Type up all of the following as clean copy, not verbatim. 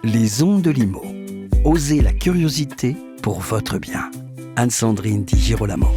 Les ondes de Limo. Osez la curiosité pour votre bien. Anne-Sandrine Di Girolamo.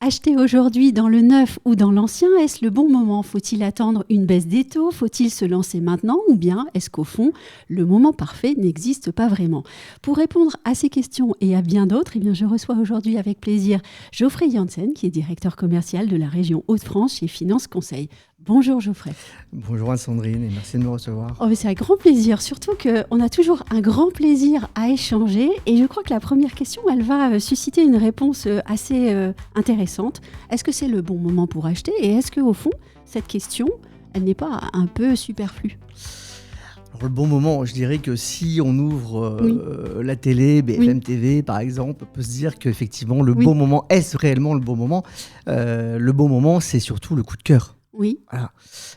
Acheter aujourd'hui dans le neuf ou dans l'ancien, est-ce le bon moment ? Faut-il attendre une baisse des taux ? Faut-il se lancer maintenant ? Ou bien est-ce qu'au fond, le moment parfait n'existe pas vraiment ? Pour répondre à ces questions et à bien d'autres, je reçois aujourd'hui avec plaisir Geoffrey Janssen, qui est directeur commercial de la région Hauts-de-France chez Finance Conseil. Bonjour Geoffrey. Bonjour Anne-Sandrine et merci de me recevoir. C'est avec grand plaisir, surtout qu'on a toujours un grand plaisir à échanger et je crois que la première question, elle va susciter une réponse assez intéressante. Est-ce que c'est le bon moment pour acheter et est-ce qu'au fond, cette question, elle n'est pas un peu superflue ? Alors, le bon moment, je dirais que si on ouvre la télé, BFM TV par exemple, on peut se dire qu'effectivement le bon moment, est-ce réellement le bon moment ? Le bon moment, c'est surtout le coup de cœur. Oui. Voilà.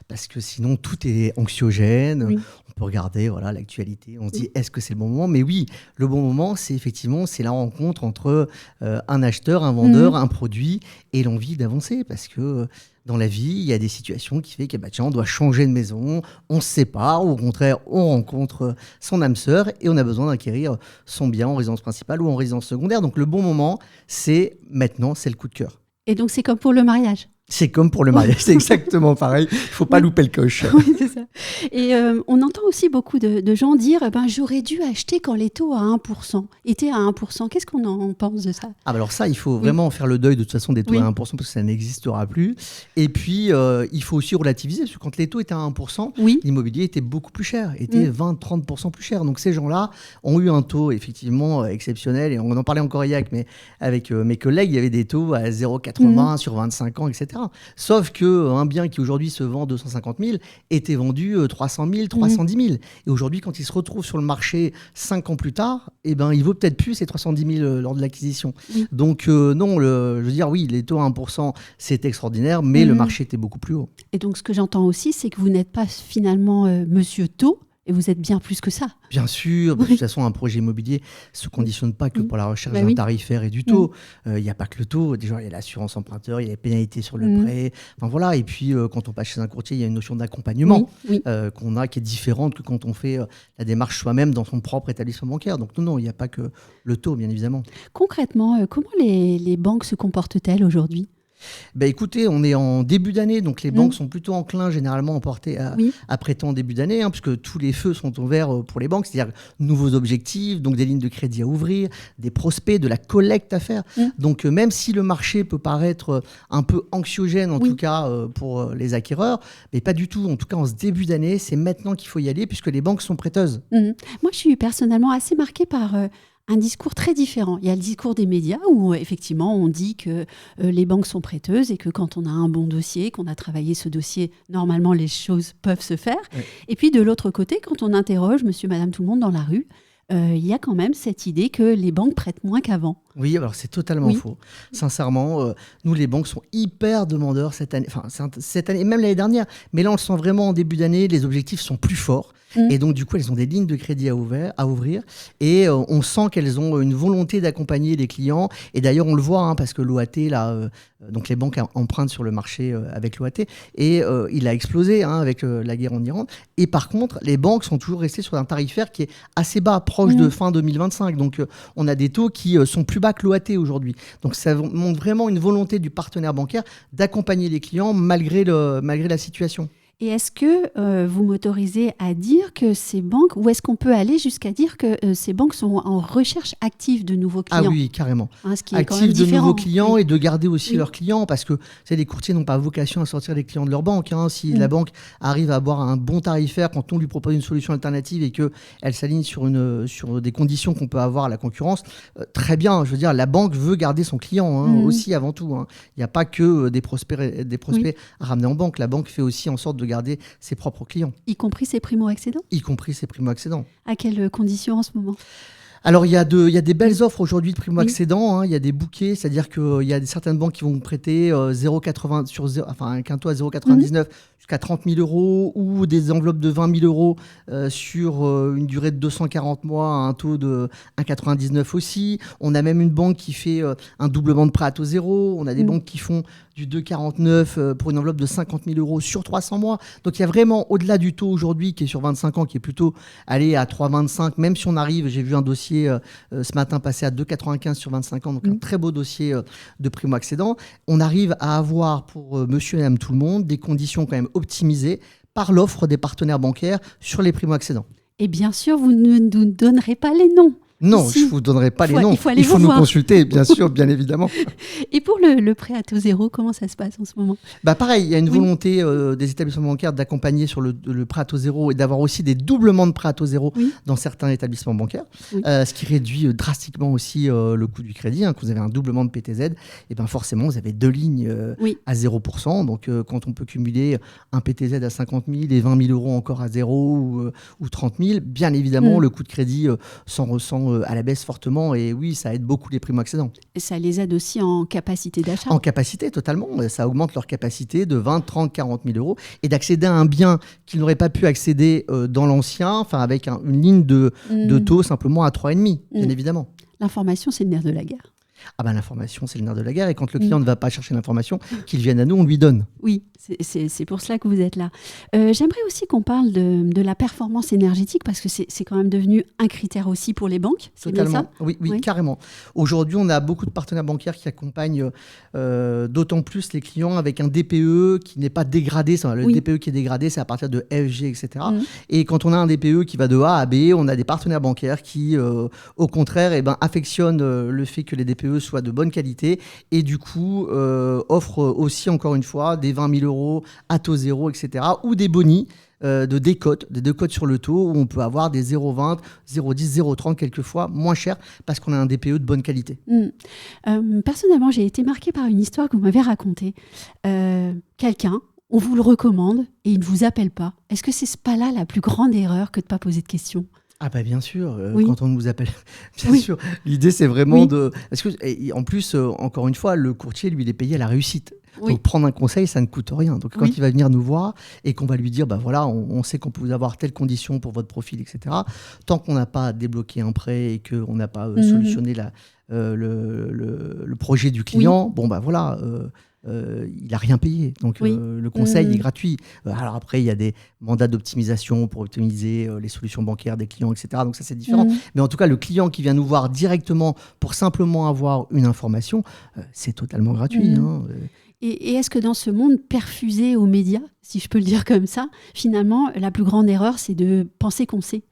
Parce que sinon, tout est anxiogène. Oui. On peut regarder l'actualité. On se dit, est-ce que c'est le bon moment ? Mais oui, le bon moment, c'est la rencontre entre un acheteur, un vendeur, un produit et l'envie d'avancer. Parce que dans la vie, il y a des situations qui font on doit changer de maison, on se sépare, ou au contraire, on rencontre son âme sœur et on a besoin d'acquérir son bien en résidence principale ou en résidence secondaire. Donc le bon moment, c'est maintenant, c'est le coup de cœur. Et donc c'est comme pour le mariage ? C'est comme pour le mariage, c'est exactement pareil. Il ne faut pas louper le coche. Oui, c'est ça. Et on entend aussi beaucoup de gens dire j'aurais dû acheter quand les taux étaient à 1%. Qu'est-ce qu'on en pense de ça ? Alors ça, il faut vraiment faire le deuil de toute façon des taux à 1% parce que ça n'existera plus. Et puis, il faut aussi relativiser parce que quand les taux étaient à 1%, l'immobilier était beaucoup plus cher, était 20-30% plus cher. Donc ces gens-là ont eu un taux effectivement exceptionnel. Et on en parlait encore hier avec mes collègues, il y avait des taux à 0,80 sur 25 ans, etc. Sauf qu'un bien qui aujourd'hui se vend 250 000 était vendu 300 000, 310 000. Et aujourd'hui, quand il se retrouve sur le marché 5 ans plus tard, il vaut peut-être plus ces 310 000 lors de l'acquisition. Donc non, je veux dire, oui, les taux à 1%, c'est extraordinaire, mais le marché était beaucoup plus haut. Et donc ce que j'entends aussi, c'est que vous n'êtes pas finalement monsieur taux, et vous êtes bien plus que ça. Bien sûr, de toute façon, un projet immobilier ne se conditionne pas que pour la recherche d'un tarifaire et du taux. Il n'y a pas que le taux. Déjà, il y a l'assurance emprunteur, il y a les pénalités sur le prêt. Enfin, voilà. Et puis, quand on passe chez un courtier, il y a une notion d'accompagnement qu'on a qui est différente que quand on fait la démarche soi-même dans son propre établissement bancaire. Donc non, il n'y a pas que le taux, bien évidemment. Concrètement, comment les banques se comportent-elles aujourd'hui ? Écoutez, on est en début d'année, donc les banques sont plutôt enclins généralement à prêter en début d'année, puisque tous les feux sont ouverts pour les banques, c'est-à-dire nouveaux objectifs, donc des lignes de crédit à ouvrir, des prospects, de la collecte à faire. Donc même si le marché peut paraître un peu anxiogène, en tout cas pour les acquéreurs, mais pas du tout. En tout cas, en ce début d'année, c'est maintenant qu'il faut y aller, puisque les banques sont prêteuses. Moi, je suis personnellement assez marquée par un discours très différent. Il y a le discours des médias où effectivement on dit que les banques sont prêteuses et que quand on a un bon dossier, qu'on a travaillé ce dossier, normalement les choses peuvent se faire. Et puis de l'autre côté, quand on interroge monsieur, madame, tout le monde dans la rue, il y a quand même cette idée que les banques prêtent moins qu'avant. Oui, alors c'est totalement faux. Sincèrement, nous, les banques sont hyper demandeurs cette année, et même l'année dernière. Mais là, on le sent vraiment en début d'année, les objectifs sont plus forts. Et donc, du coup, elles ont des lignes de crédit à ouvrir. Et on sent qu'elles ont une volonté d'accompagner les clients. Et d'ailleurs, on le voit, parce que l'OAT, donc les banques empruntent sur le marché avec l'OAT. Et il a explosé avec la guerre en Iran. Et par contre, les banques sont toujours restées sur un tarifaire qui est assez bas, proche de fin 2025. Donc, on a des taux qui sont plus bas que l'OAT aujourd'hui. Donc, ça montre vraiment une volonté du partenaire bancaire d'accompagner les clients malgré la situation. Et est-ce que vous m'autorisez à dire que ces banques, ou est-ce qu'on peut aller jusqu'à dire que ces banques sont en recherche active de nouveaux clients ? Ah oui, carrément. Ce qui est active quand même différent. De nouveaux clients et de garder aussi leurs clients, parce que les courtiers n'ont pas vocation à sortir les clients de leur banque. Si la banque arrive à avoir un bon tarifaire, quand on lui propose une solution alternative et qu'elle s'aligne sur des conditions qu'on peut avoir à la concurrence, très bien. Je veux dire, la banque veut garder son client aussi avant tout. Il n'y a pas que des prospects à ramener en banque. La banque fait aussi en sorte de garder ses propres clients. Y compris ses primo-accédants ? Y compris ses primo-accédants. À quelles conditions en ce moment ? Alors, il y a des belles offres aujourd'hui de primo-accédants. Il y a des bouquets, c'est-à-dire qu'il y a certaines banques qui vont vous prêter 0,80 sur un taux à 0,99 jusqu'à 30 000 euros ou des enveloppes de 20 000 euros sur une durée de 240 mois à un taux de 1,99 aussi. On a même une banque qui fait un doublement de prêt à taux zéro. On a des banques qui font du 2,49 pour une enveloppe de 50 000 euros sur 300 mois. Donc, il y a vraiment, au-delà du taux aujourd'hui qui est sur 25 ans, qui est plutôt allé à 3,25, même si on arrive, j'ai vu un dossier ce matin passer à 2,95 sur 25 ans, donc un très beau dossier de primo-accédant. On arrive à avoir pour monsieur et madame tout le monde des conditions quand même optimisées par l'offre des partenaires bancaires sur les primo-accédants. Et bien sûr, vous ne nous donnerez pas les noms. Non, Ici, je ne vous donnerai pas les noms. Il faut nous voir. consulter, bien sûr, bien évidemment. Et pour le prêt à taux zéro, comment ça se passe en ce moment ? Pareil, il y a une volonté des établissements bancaires d'accompagner sur le prêt à taux zéro et d'avoir aussi des doublements de prêt à taux zéro dans certains établissements bancaires, ce qui réduit drastiquement aussi le coût du crédit. Quand vous avez un doublement de PTZ, et forcément, vous avez deux lignes à 0%. Donc, quand on peut cumuler un PTZ à 50 000 et 20 000 euros encore à 0 ou 30 000, bien évidemment, le coût de crédit s'en ressent à la baisse fortement, et oui, ça aide beaucoup les primo-accédants. Et ça les aide aussi en capacité d'achat ? En capacité, totalement. Ça augmente leur capacité de 20, 30, 40 000 euros et d'accéder à un bien qu'ils n'auraient pas pu accéder dans l'ancien, avec une ligne de taux simplement à 3,5, bien évidemment. L'information, c'est le nerf de la guerre. L'information, c'est le nerf de la guerre, et quand le client ne va pas chercher l'information, qu'il vienne à nous, on lui donne. Oui, c'est pour cela que vous êtes là. J'aimerais aussi qu'on parle de la performance énergétique, parce que c'est quand même devenu un critère aussi pour les banques. C'est Totalement. Bien ça ? Oui, carrément. Aujourd'hui, on a beaucoup de partenaires bancaires qui accompagnent d'autant plus les clients avec un DPE qui n'est pas dégradé. Le DPE qui est dégradé, c'est à partir de FG, etc. Et quand on a un DPE qui va de A à B, on a des partenaires bancaires qui, au contraire, affectionnent le fait que les DPE soient de bonne qualité, et du coup offrent aussi, encore une fois, des 20 000 euros à taux zéro, etc. ou des bonis de décote sur le taux, où on peut avoir des 0,20, 0,10, 0,30 quelquefois moins cher, parce qu'on a un DPE de bonne qualité. Personnellement, j'ai été marquée par une histoire que vous m'avez racontée. Quelqu'un, on vous le recommande et il ne vous appelle pas. Est-ce que c'est pas là la plus grande erreur que de ne pas poser de questions ? Bien sûr, quand on nous appelle, bien sûr. L'idée, c'est vraiment de... Parce que, en plus, encore une fois, le courtier, lui, il est payé à la réussite. Donc, prendre un conseil, ça ne coûte rien. Donc, quand il va venir nous voir et qu'on va lui dire, voilà, on sait qu'on peut vous avoir telles conditions pour votre profil, etc. Tant qu'on n'a pas débloqué un prêt et qu'on n'a pas solutionné le projet du client, voilà... il n'a rien payé. Donc, le conseil est gratuit. Alors après, il y a des mandats d'optimisation pour optimiser les solutions bancaires des clients, etc. Donc ça, c'est différent. Mais en tout cas, le client qui vient nous voir directement pour simplement avoir une information, c'est totalement gratuit. Et est-ce que dans ce monde perfusé aux médias, si je peux le dire comme ça, finalement, la plus grande erreur, c'est de penser qu'on sait ?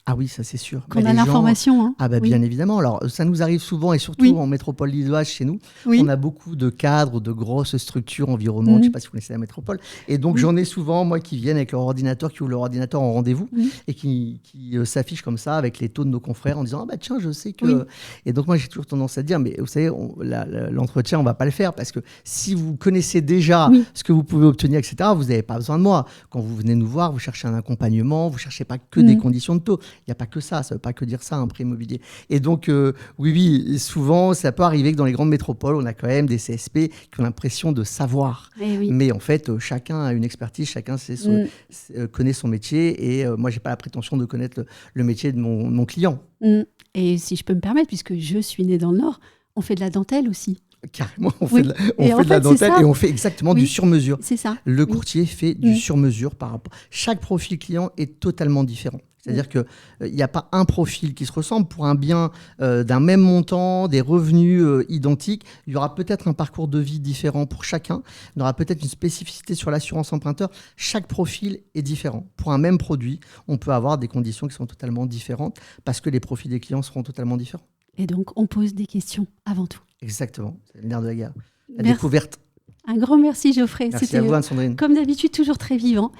Ah oui, ça c'est sûr. Qu'on a l'information. Bien évidemment. Alors ça nous arrive souvent, et surtout en métropole lilloise chez nous. On a beaucoup de cadres, de grosses structures environnantes. Je ne sais pas si vous connaissez la métropole. Et donc j'en ai souvent, moi, qui viennent avec leur ordinateur, qui ouvrent leur ordinateur en rendez-vous et qui s'affichent comme ça avec les taux de nos confrères en disant tiens, je sais que... Et donc moi j'ai toujours tendance à dire, mais vous savez, l'entretien, on ne va pas le faire, parce que si vous connaissez déjà ce que vous pouvez obtenir, etc., vous n'avez pas besoin de moi. Quand vous venez nous voir, vous cherchez un accompagnement, vous ne cherchez pas que des conditions de taux. Il n'y a pas que ça ne veut pas que dire ça, un prêt immobilier. Et donc, souvent, ça peut arriver que dans les grandes métropoles, on a quand même des CSP qui ont l'impression de savoir. Mais en fait, chacun a une expertise, chacun connaît son métier, et moi, je n'ai pas la prétention de connaître le métier de mon client. Et si je peux me permettre, puisque je suis née dans le Nord, on fait de la dentelle aussi. Carrément, on fait de la dentelle, et on fait exactement du sur-mesure. C'est ça. Le courtier fait du sur-mesure par rapport. Chaque profil client est totalement différent. C'est-à-dire qu'il n'y a pas un profil qui se ressemble. Pour un bien d'un même montant, des revenus identiques, il y aura peut-être un parcours de vie différent pour chacun. Il y aura peut-être une spécificité sur l'assurance emprunteur. Chaque profil est différent. Pour un même produit, on peut avoir des conditions qui sont totalement différentes, parce que les profils des clients seront totalement différents. Et donc, on pose des questions avant tout. Exactement, c'est le nerf de la guerre. La découverte. Un grand merci, Geoffrey. Merci à vous, Anne-Sandrine. Comme d'habitude, toujours très vivant.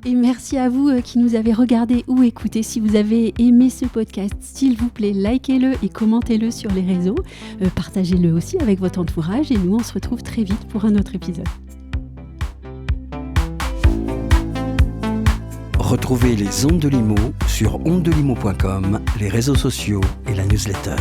Et merci à vous qui nous avez regardés ou écoutés. Si vous avez aimé ce podcast, s'il vous plaît, likez-le et commentez-le sur les réseaux. Partagez-le aussi avec votre entourage, et nous, on se retrouve très vite pour un autre épisode. Retrouvez les Ondes de Limo sur ondedelimo.com, les réseaux sociaux et la newsletter.